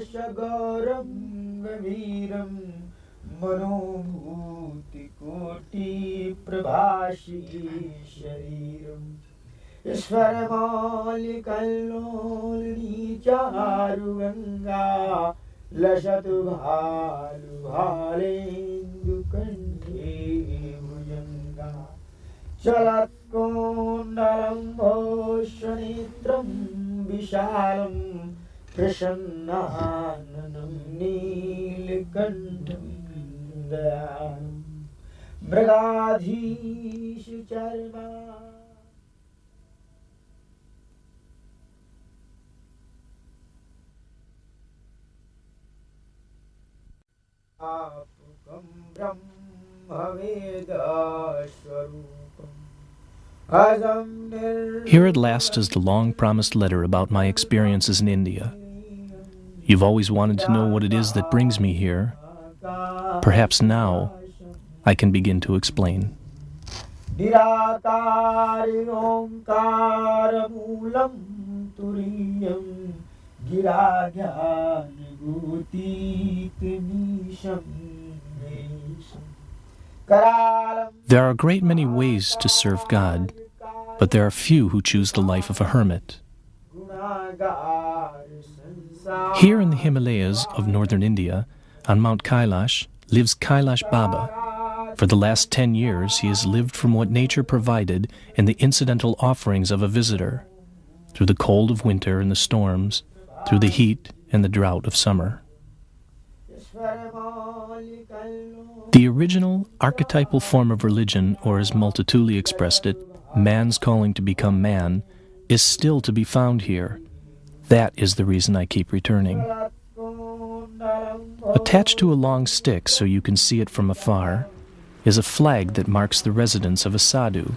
Shagaram Gaviram Manobhuti Koti Prabhashi Shariram Ishvaramali Kalloli Charu Ganga Lashatu Bhalu Bhalendu Kante Bhujanga Chalat Kondalam Bhoshanitram Vishalam Prasannanam Nilkantam Dayanam Mrigadhish Charma. Apukam Brahma Veda Swarupam. Here at last is the long-promised letter about my experiences in India. You've always wanted to know what it is that brings me here. Perhaps now I can begin to explain. There are a great many ways to serve God, but there are few who choose the life of a hermit. Here in the Himalayas of northern India, on Mount Kailash, lives Kailash Baba. For the last 10 years, he has lived from what nature provided and the incidental offerings of a visitor, through the cold of winter and the storms, through the heat and the drought of summer. The original archetypal form of religion, or as Multatuli expressed it, man's calling to become man, is still to be found here. That is the reason I keep returning. Attached to a long stick so you can see it from afar is a flag that marks the residence of a sadhu,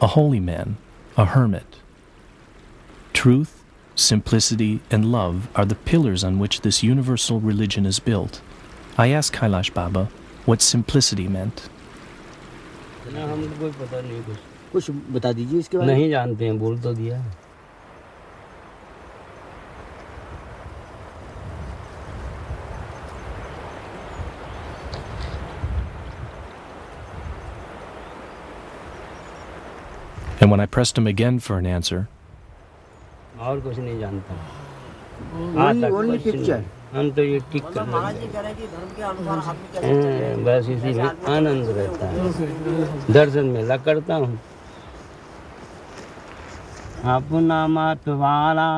a holy man, a hermit. Truth, simplicity, and love are the pillars on which this universal religion is built. I asked Kailash Baba what simplicity meant. नहीं जानते हैं, बोल तो दिया. And when I pressed him again for an answer, और कुछ नहीं जानता. Only picture. हम तो ये टिक कर बस इसी में आनंद रहता है. दर्शन मेला करता हूँ. अपना मतवाला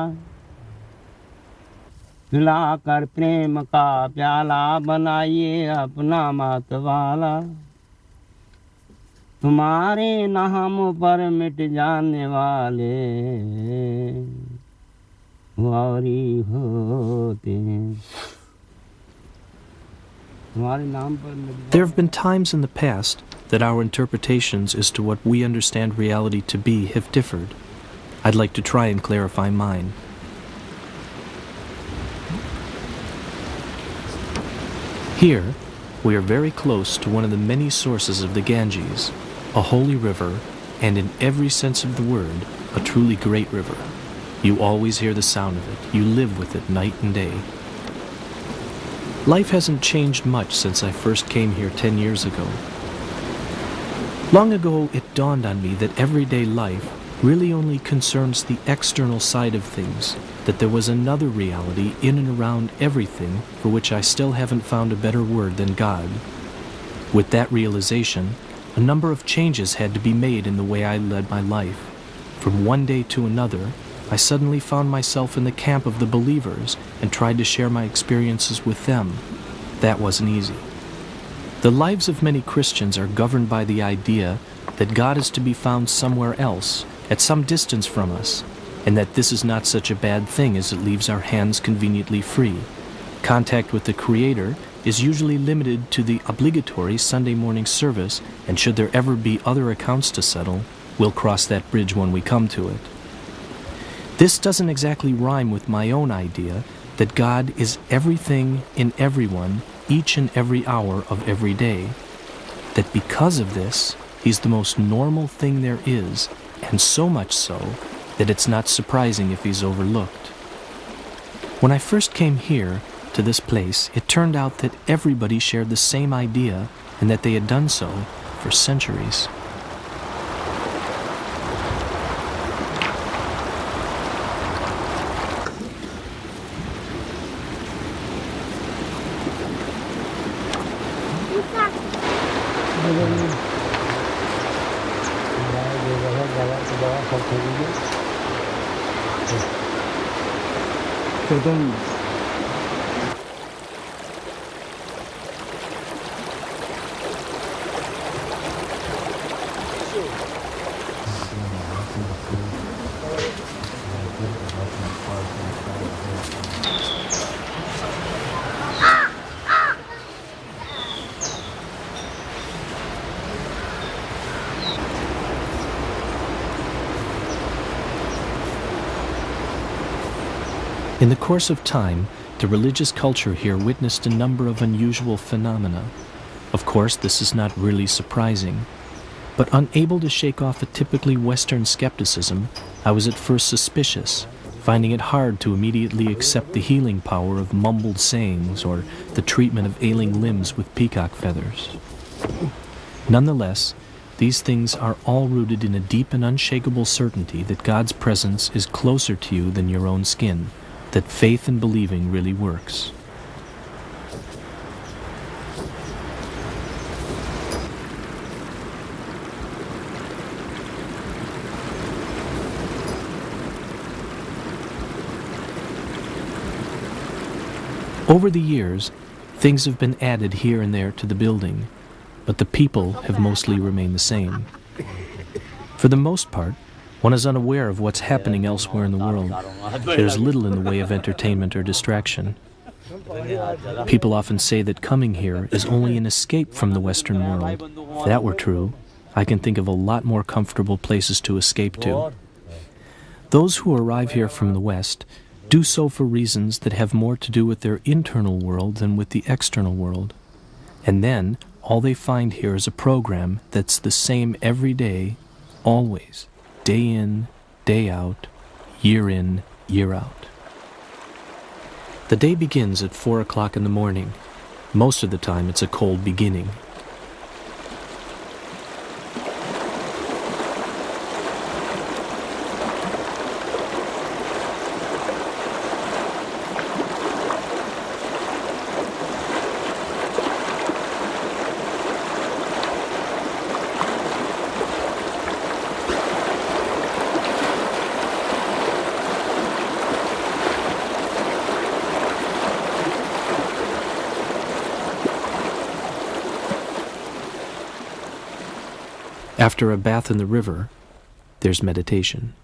पिलाकर प्रेम का प्याला बनाइए अपना मतवाला. तुम्हारे नाम पर मिट जाने वाले वारी होते हैं. There have been times in the past that our interpretations as to what we understand reality to be have differed. I'd like to try and clarify mine. Here, we are very close to one of the many sources of the Ganges, a holy river, and in every sense of the word, a truly great river. You always hear the sound of it. You live with it night and day. Life hasn't changed much since I first came here 10 years ago. Long ago, it dawned on me that everyday life really only concerns the external side of things, that there was another reality in and around everything for which I still haven't found a better word than God. With that realization, a number of changes had to be made in the way I led my life. From one day to another, I suddenly found myself in the camp of the believers and tried to share my experiences with them. That wasn't easy. The lives of many Christians are governed by the idea that God is to be found somewhere else, at some distance from us, and that this is not such a bad thing as it leaves our hands conveniently free. Contact with the Creator is usually limited to the obligatory Sunday morning service, and should there ever be other accounts to settle, we'll cross that bridge when we come to it. This doesn't exactly rhyme with my own idea that God is everything in everyone each and every hour of every day, that because of this, He's the most normal thing there is, and so much so that it's not surprising if He's overlooked. When I first came here, to this place, it turned out that everybody shared the same idea and that they had done so for centuries. In the course of time, the religious culture here witnessed a number of unusual phenomena. Of course, this is not really surprising. But unable to shake off a typically Western skepticism, I was at first suspicious, finding it hard to immediately accept the healing power of mumbled sayings or the treatment of ailing limbs with peacock feathers. Nonetheless, these things are all rooted in a deep and unshakable certainty that God's presence is closer to you than your own skin, that faith and believing really works. Over the years, things have been added here and there to the building, but the people have mostly remained the same. For the most part, one is unaware of what's happening elsewhere in the world. There's little in the way of entertainment or distraction. People often say that coming here is only an escape from the Western world. If that were true, I can think of a lot more comfortable places to escape to. Those who arrive here from the West do so for reasons that have more to do with their internal world than with the external world. And then, all they find here is a program that's the same every day, always. Day in, day out, year in, year out. The day begins at 4 o'clock in the morning. Most of the time it's a cold beginning. After a bath in the river, there's meditation.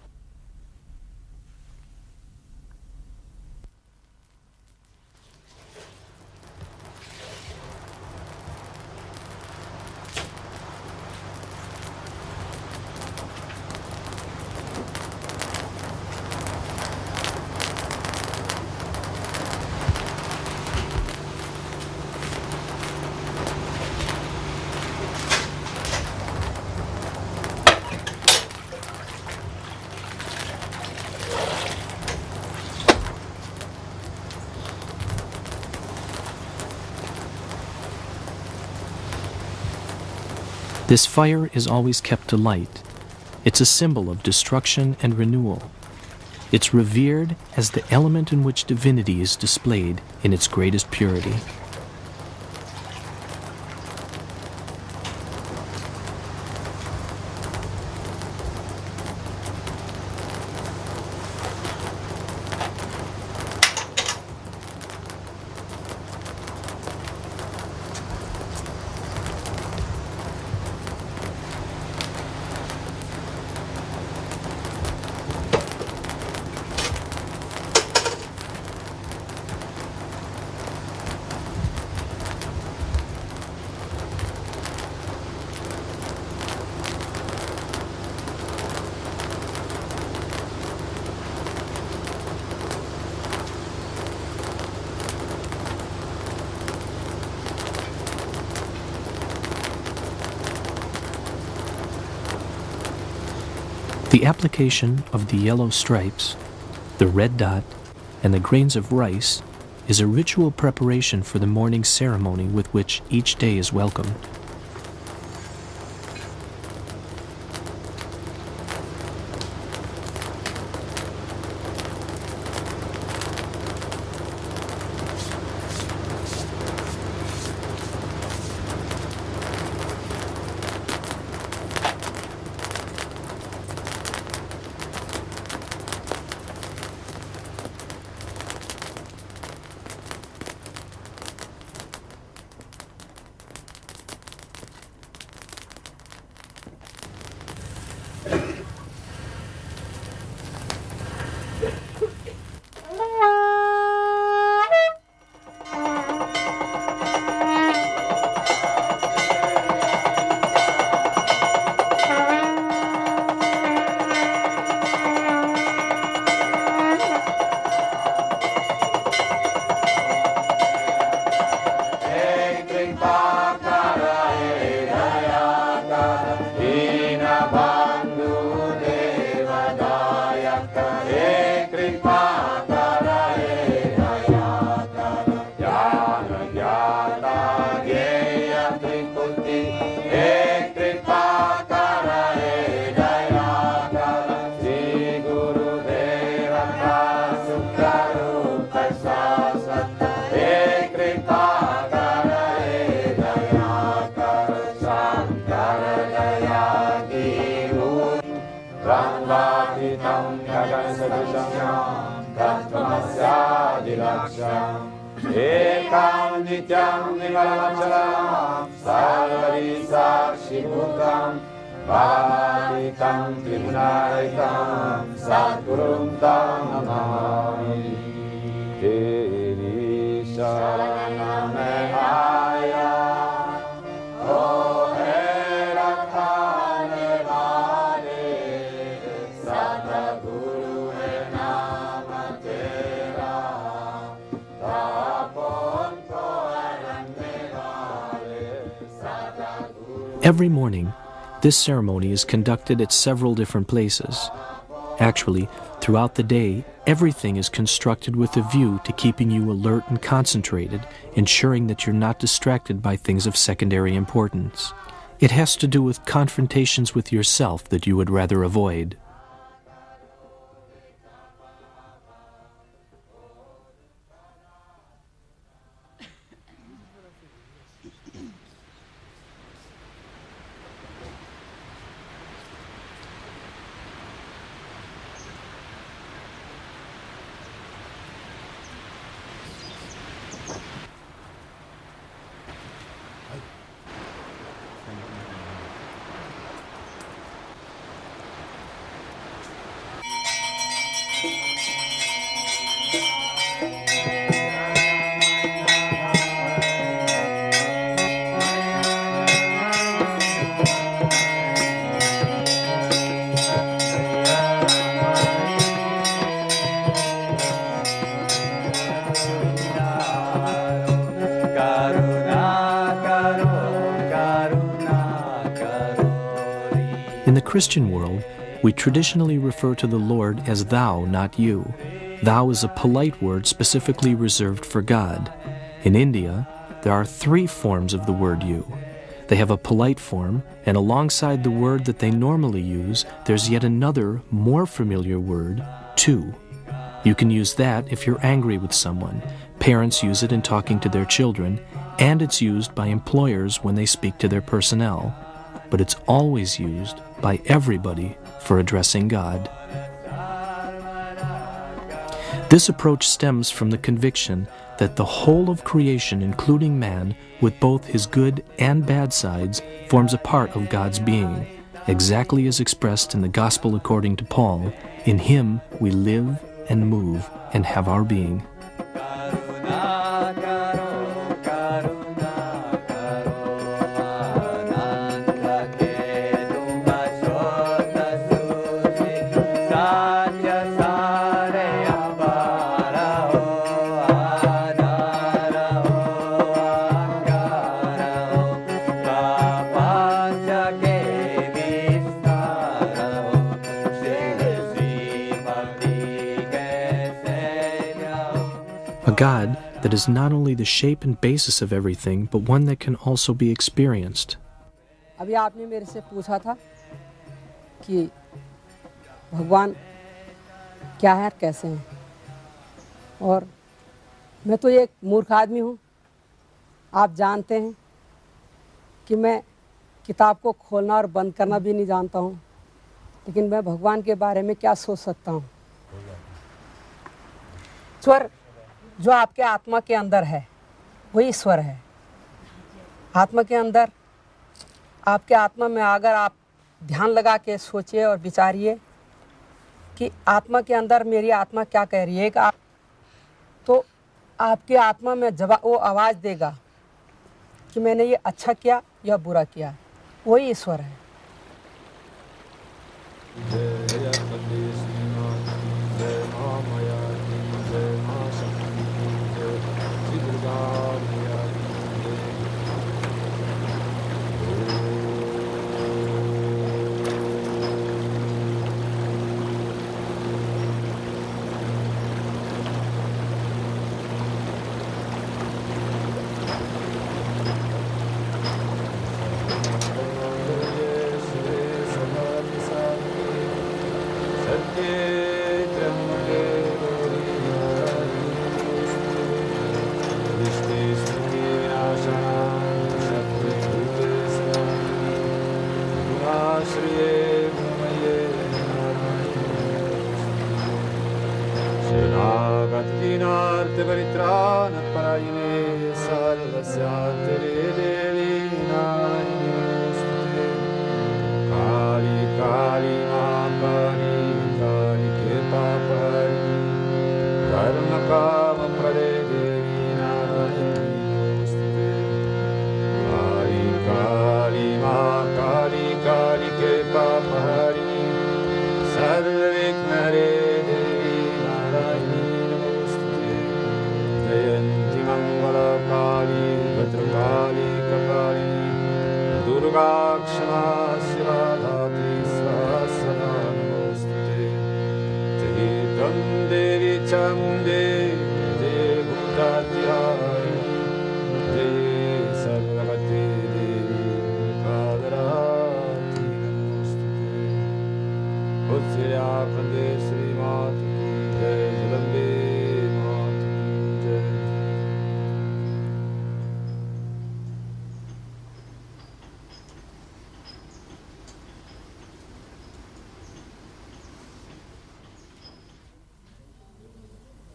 This fire is always kept alight. It's a symbol of destruction and renewal. It's revered as the element in which divinity is displayed in its greatest purity. The application of the yellow stripes, the red dot, and the grains of rice is a ritual preparation for the morning ceremony with which each day is welcomed. Ekam nityam nimalachalam sarvari sakshi bhutam bhavatikam trigunaritam sadgurum tam namami Teri sharanamehaya Every morning, this ceremony is conducted at several different places. Actually, throughout the day, everything is constructed with a view to keeping you alert and concentrated, ensuring that you're not distracted by things of secondary importance. It has to do with confrontations with yourself that you would rather avoid. In the Christian world, we traditionally refer to the Lord as thou, not you. Thou is a polite word specifically reserved for God. In India, there are 3 forms of the word you. They have a polite form, and alongside the word that they normally use, there's yet another, more familiar word, tu. You can use that if you're angry with someone. Parents use it in talking to their children, and it's used by employers when they speak to their personnel. But it's always used by everybody for addressing God. This approach stems from the conviction that the whole of creation, including man, with both his good and bad sides, forms a part of God's being, exactly as expressed in the Gospel according to Paul. In him we live and move and have our being. that is not only the shape and basis of everything, but one that can also be experienced. अभी आपने मेरे से पूछा था कि भगवान क्या है, कैसे हैं, और मैं तो एक मूर्ख आदमी हूँ। आप जानते हैं कि मैं किताब को खोलना और बंद करना भी नहीं जानता हूँ, लेकिन मैं भगवान के बारे में क्या सोच सकता हूँ। ईश्वर जो आपके आत्मा के अंदर है वही ईश्वर है। आत्मा के अंदर, आपके आत्मा में अगर आप ध्यान लगा के सोचिए और विचारिए कि आत्मा के अंदर मेरी आत्मा क्या कह रही है, तो आपकी आत्मा में जवाब वो आवाज़ देगा कि मैंने ये अच्छा किया या बुरा किया। वही ईश्वर है।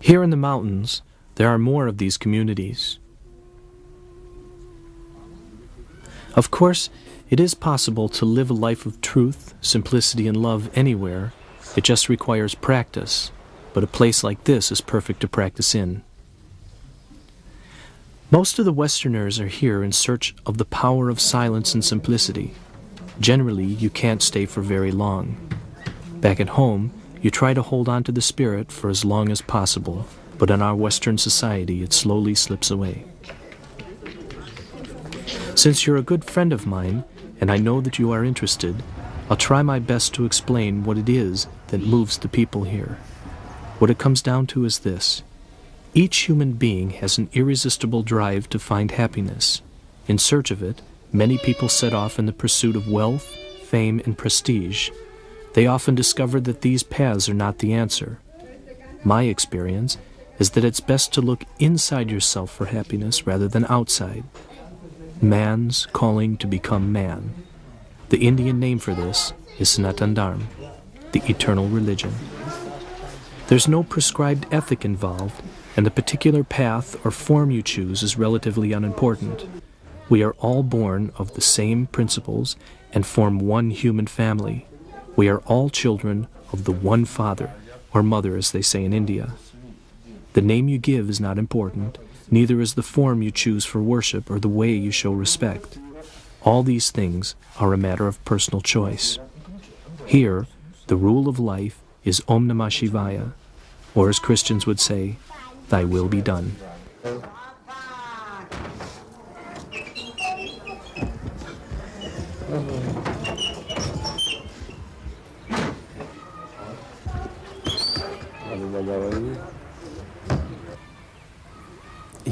Here in the mountains, there are more of these communities. Of course, it is possible to live a life of truth, simplicity, and love anywhere. It just requires practice, but a place like this is perfect to practice in. Most of the Westerners are here in search of the power of silence and simplicity. Generally, you can't stay for very long. Back at home, you try to hold on to the spirit for as long as possible, but in our Western society it slowly slips away. Since you're a good friend of mine, and I know that you are interested, I'll try my best to explain what it is that moves the people here. What it comes down to is this. Each human being has an irresistible drive to find happiness. In search of it, many people set off in the pursuit of wealth, fame, and prestige. They often discover that these paths are not the answer. My experience is that it's best to look inside yourself for happiness rather than outside. Man's calling to become man. The Indian name for this is Sanatan Dharma, the eternal religion. There's no prescribed ethic involved, and the particular path or form you choose is relatively unimportant. We are all born of the same principles and form one human family. We are all children of the one father, or mother as they say in India. The name you give is not important, neither is the form you choose for worship or the way you show respect. All these things are a matter of personal choice. Here, the rule of life is Om Namah Shivaya, or as Christians would say, Thy will be done.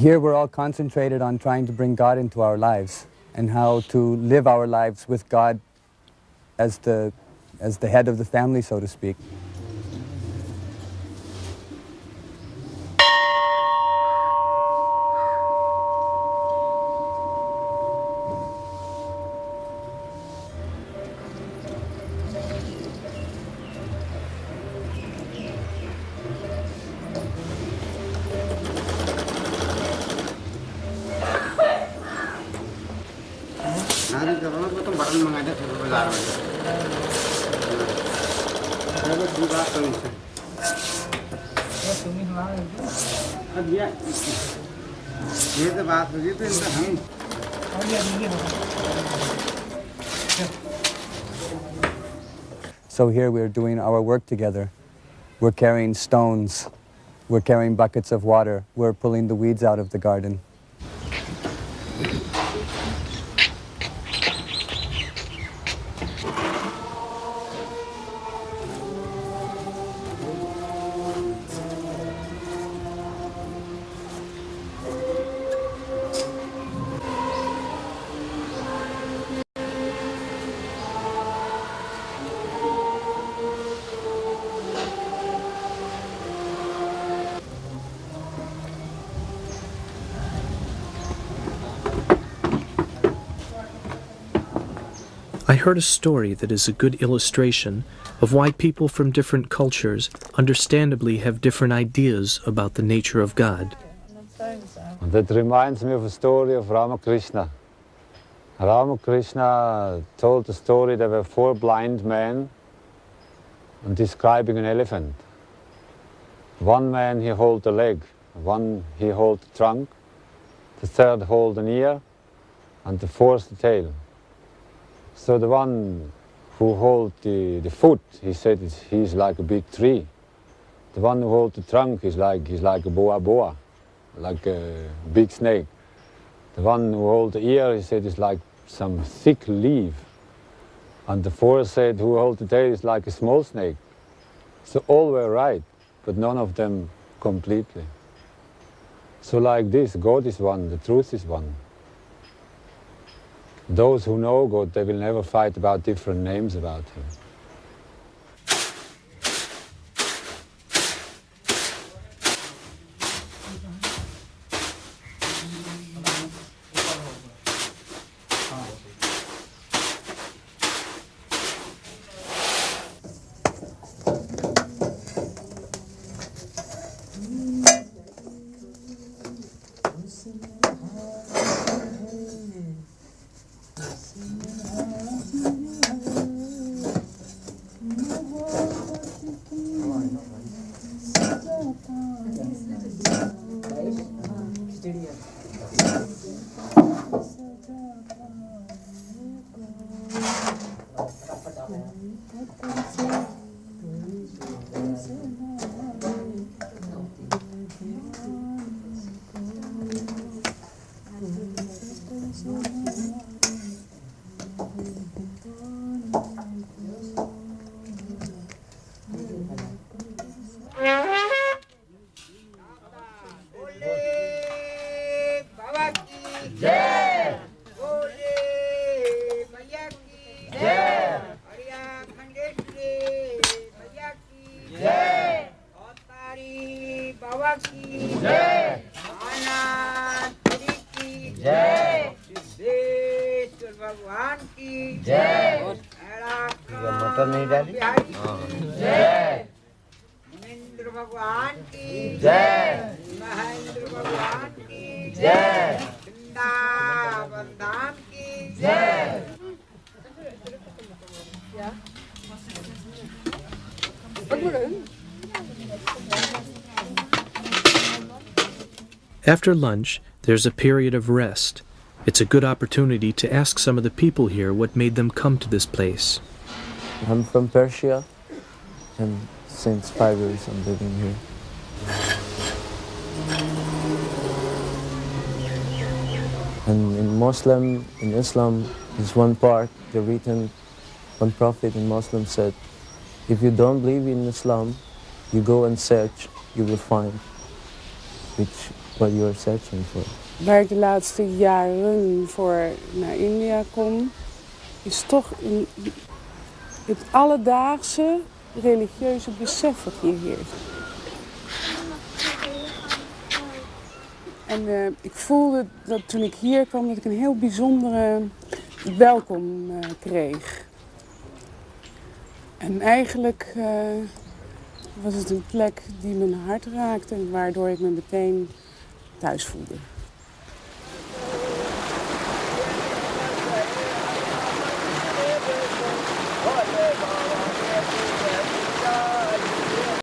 Here we're all concentrated on trying to bring God into our lives and how to live our lives with God as the head of the family, so to speak. So here we're doing our work together. We're carrying stones, we're carrying buckets of water, we're pulling the weeds out of the garden. I heard a story that is a good illustration of why people from different cultures understandably have different ideas about the nature of God. That reminds me of a story of Ramakrishna. Ramakrishna told the story there were 4 blind men describing an elephant. One man he held the leg, one he held the trunk, the third held an ear, and the fourth the tail. So the one who held the foot, he said he's like a big tree. The one who holds the trunk is like a boa, like a big snake. The one who holds the ear, he said, is like some thick leaf. And the fourth said, who holds the tail is like a small snake. So all were right, but none of them completely. So like this, God is one, the truth is one. Those who know God, they will never fight about different names about Him. After lunch, there's a period of rest. It's a good opportunity to ask some of the people here what made them come to this place. I'm from Persia, and since 5 years I'm living here. And in Islam, there's one part, they're written, one prophet in Muslim said, if you don't believe in Islam, you go and search, you will find. Which what you are searching for. Waar ik de laatste jaren voor naar India kom, is toch het alledaagse religieuze besef wat hier heerst. En ik voelde dat toen ik hier kwam, dat ik een heel bijzondere welkom kreeg. En eigenlijk was het een plek die mijn hart raakte en waardoor ik me meteen thuis voelde.